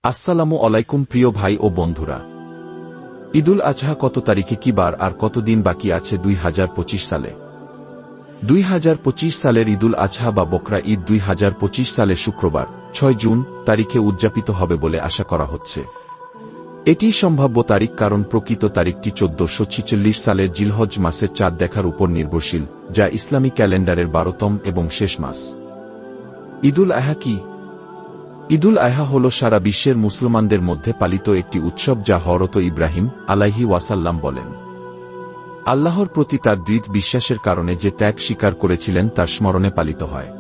আসসালামু আলাইকুম প্রিয় ভাই ও বন্ধুরা। ঈদুল আজহা কত তারিখে কি বার আর কত দিন বাকি আছে 2025 সালে? 2025 সালের ঈদুল আজহা বা বকরা ঈদ 2025 সালের শুক্রবার 6 জুন তারিখে উদযাপিত হবে বলে আশা করা হচ্ছে। এটি সম্ভাব্য তারিখ কারণ প্রকৃত তারিখটি 1446 সালের জিলহজ মাসের চাঁদ দেখার উপর নির্ভরশীল, যা ইসলামী ক্যালেন্ডারের 12তম এবং শেষ মাস। ঈদুল আজহা কি? ঈদুল আজহা হল সারা বিশ্বের মুসলমানদের মধ্যে পালিত একটি উৎসব যা হযরত ইব্রাহিম আলাইহি ওয়াসাল্লাম বলেন আল্লাহর প্রতি তার দৃঢ় বিশ্বাসের কারণে যে ত্যাগ স্বীকার করেছিলেন তার স্মরণে পালিত হয়।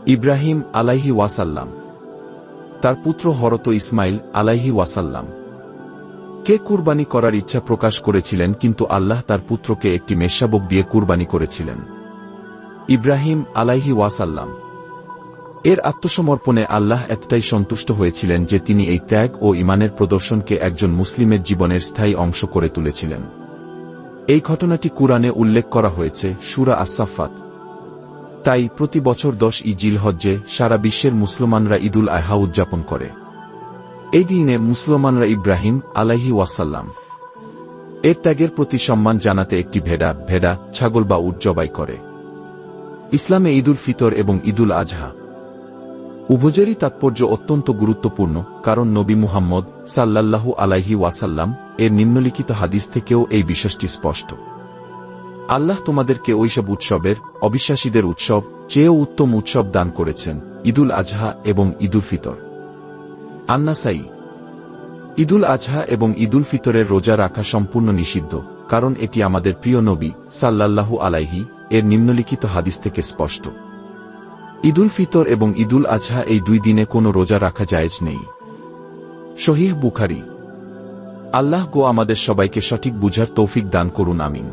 ইব্রাহিম আলাইহি ওয়াসাল্লাম তার পুত্র হযরত ইসমাইল আলাইহি ওয়াসাল্লাম কে কুরবানি করার ইচ্ছা প্রকাশ করেছিলেন, কিন্তু আল্লাহ তার পুত্রকে একটি মেষশাবক দিয়ে কুরবানি করেছিলেন। ইব্রাহিম আলাইহি ওয়াসাল্লাম এর আত্মসমর্পণে আল্লাহ এতটাই সন্তুষ্ট হয়েছিলেন যে তিনি এই ত্যাগ ও ঈমানের প্রদর্শনকে একজন মুসলিমের জীবনের স্থায়ী অংশ করে তুলেছিলেন। এই ঘটনাটি কুরআনে উল্লেখ করা হয়েছে সূরা আস-সাফফাত। তাই প্রতি বছর 10 জিলহজ্জে সারা বিশ্বের মুসলমানরা ঈদুল আজহা উদযাপন করে। এই দিনে মুসলমানরা ইব্রাহিম আলাইহি ওয়াসাল্লাম এর ত্যাগের প্রতি সম্মান জানাতে একটি ভেড়া, ছাগল বা উট জবাই করে। ইসলামে ঈদুল ফিতর এবং ঈদুল আজহা উভয়েরই তাৎপর্য অত্যন্ত গুরুত্বপূর্ণ, কারণ নবী মুহাম্মদ সাল্লাল্লাহু আলাইহি ওয়াসাল্লাম এর নিম্নলিখিত হাদিস থেকেও এই বিষয়টি স্পষ্ট। আল্লাহ তোমাদেরকে ওইসব উৎসবের, অবিশ্বাসীদের উৎসব চেয়েও উত্তম উৎসব দান করেছেন, ঈদুল আজহা এবং ঈদুল ফিতর। আন-নাসাই। ঈদুল আজহা এবং ঈদুল ফিতরের রোজা রাখা সম্পূর্ণ নিষিদ্ধ, কারণ এটি আমাদের প্রিয় নবী সাল্লাল্লাহু আলাইহি এর নিম্নলিখিত হাদিস থেকে স্পষ্ট। ঈদুল ফিতর এবং ঈদুল আজহা এই দুই দিনে কোনো রোজা রাখা জায়েজ নেই। সহিহ বুখারী। আল্লাহ আমাদের সবাইকে সঠিক বুঝার তৌফিক দান করুন, আমিন।